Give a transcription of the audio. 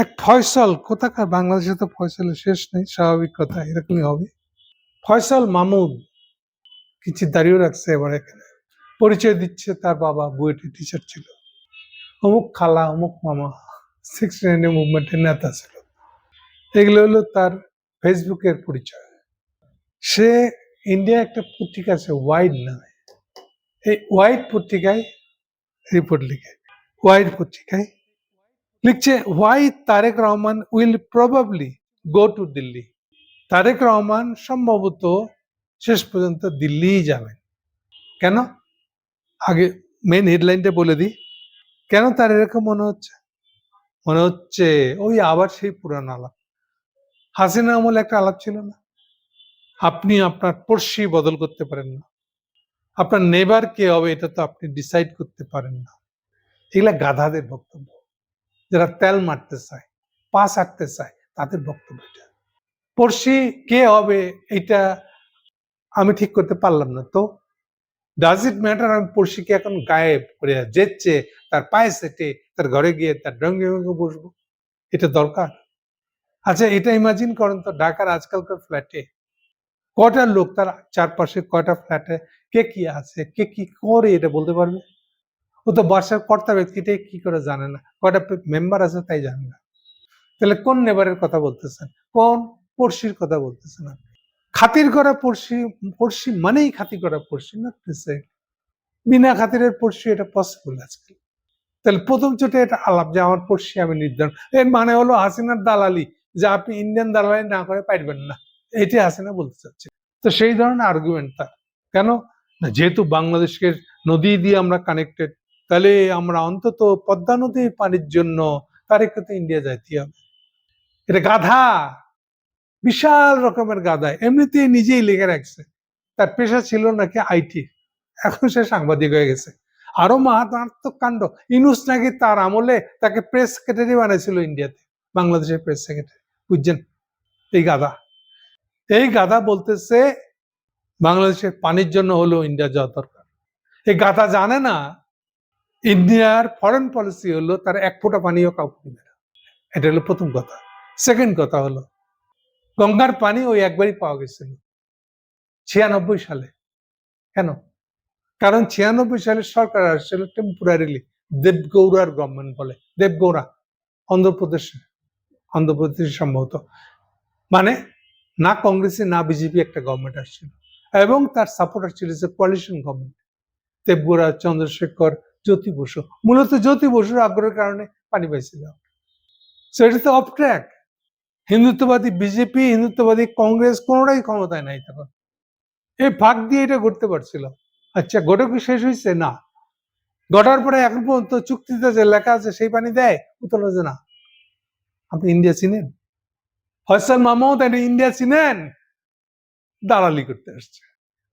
এক ফয়সাল কোথাকার, বাংলাদেশে তো ফয়সালের শেষ নেই, স্বাভাবিক কথা এরকমই হবে। ফয়সাল মাহমুদ কিছু দাঁড়িয়ে রাখছে এবার এখানে, পরিচয় দিচ্ছে তার বাবা বুয়েটের টিচার ছিল, অমুক খালা অমুক মামা 69 মুভমেন্টের নেতা ছিল। এগুলো হলো তার ফেসবুকের পরিচয়। সে ইন্ডিয়া একটা পত্রিকা আছে ওয়াইড নামে, এই ওয়াইড পত্রিকায় রিপোর্ট লিখে, ওয়াইড পত্রিকায় লিখছে why Tarique Rahman will probably go to Delhi. Tarique Rahman সম্ভবত শেষ পর্যন্ত দিল্লিই যাবেন। কেন? আগে মেন হেডলাইনটা বলে দিই, কেন তার এরকম মনে হচ্ছে? মনে হচ্ছে ওই আবার সেই পুরানো আলাপ, হাসিনা আমল একটা আলাপ ছিল না, আপনি আপনার পড়শি বদল করতে পারেন না, আপনার নেবার কে হবে এটা তো আপনি ডিসাইড করতে পারেন না। এগুলা গাধাদের বক্তব্য, যারা তেল মারতে চায়, পা ছাড়তে চায়, তাদের বক্তব্য এটা। পড়শি কে হবে এটা আমি ঠিক করতে পারলাম না, তো ডাজ ইট ম্যাটার আমি পড়শিকে এখন গায়েব করে যেচ্ছে তার পায়ে সেটে তার ঘরে গিয়ে তার ডঙ্গে বসবো? এটা দরকার? আচ্ছা এটা ইমাজিন করেন তো, ঢাকার আজকালকার ফ্ল্যাটে কয়টা লোক, তার চারপাশে কয়টা ফ্ল্যাটে কে কি আছে, কে কি করে এটা বলতে পারবে? ও তো বাসার কর্তা ব্যক্তিটাই কি করে জানে না, কয়টা মেম্বার আছে তাই জানে না। তাহলে কোন নেবারের কথা বলতেছেন, কোন পড়শির কথা বলতেছেন আপনি? খাতির করা পড়শি, পড়শি মানেই খাতির করা পড়শি না, বিনা খাতিরের পড়শি এটা পসিবল আজকে? তাহলে প্রথম চোটে এটা আলাপ যে আমার পড়শি আমি নির্ধারণ, এর মানে হলো হাসিনার দালালি, যে আপনি ইন্ডিয়ান দালালি না করে পারবেন না, এটি হাসিনা বলতে চাচ্ছে। তো সেই ধরনের আর্গুমেন্ট তার। কেন না, যেহেতু বাংলাদেশের নদী দিয়ে আমরা কানেক্টেড, তাহলে আমরা অন্তত পদ্মা নদীর পানির জন্য তারেককে তো ইন্ডিয়া যাইতে হবে। এটা গাধা, বিশাল রকমের গাধা, এমনিতেই নিজেই লেগে রাখছে। তার পেশা ছিল নাকি আইটি, এখন সে সাংবাদিক হয়ে গেছে। আরো মারাত্মক কাণ্ড, ইনুস নাকি তার আমলে তাকে প্রেস সেক্রেটারি বানাইছিল ইন্ডিয়াতে, বাংলাদেশের প্রেস সেক্রেটারি। বুঝছেন? এই গাধা বলতেছে বাংলাদেশের পানির জন্য হলো ইন্ডিয়া যাওয়া দরকার। এই গাধা জানে না ইন্ডিয়ার ফরেন পলিসি হলো তার এক ফোঁটা পানিও কাউকে দিবে না। এটা হলো প্রথম কথা। সেকেন্ড কথা হলো গঙ্গার পানি ওই একবারই পাওয়া গেছিল 96 সালে। কেন? কারণ 96 সালে সরকার আসছিল টেম্পোরারিলি, দেবগৌড়ার গভর্নমেন্ট বলে, দেবগৌড়া অন্ধ্রপ্রদেশ সম্ভবত, মানে না কংগ্রেসে না বিজেপি একটা গভর্নমেন্ট আসছিল, এবং তার সাপোর্টার ছিল যে কোয়ালিশন গভর্নমেন্ট, দেবগৌড়া, চন্দ্রশেখর, জ্যোতি বসু, মূলত জ্যোতি বসুর আগ্রহের কারণে পানি পাইছিল। এটা তো অফ ট্র্যাক। হিন্দুত্ববাদী বিজেপি, হিন্দুত্ববাদী কংগ্রেস কোনোটাই ক্ষমতায় নাই তখন, এই ফাঁক দিয়ে এটা ঘটতে পারছিল। আচ্ছা ঘটে কি শেষ হয়েছে? না, ঘটার পরে এখন পর্যন্ত চুক্তিতে যে লেখা আছে সেই পানি দেয়, উত্তর যে না। আপনি ইন্ডিয়া চিনেন? ফয়সাল মাহমুদ ইন্ডিয়া চিনেন? দালালি করতে আসছে।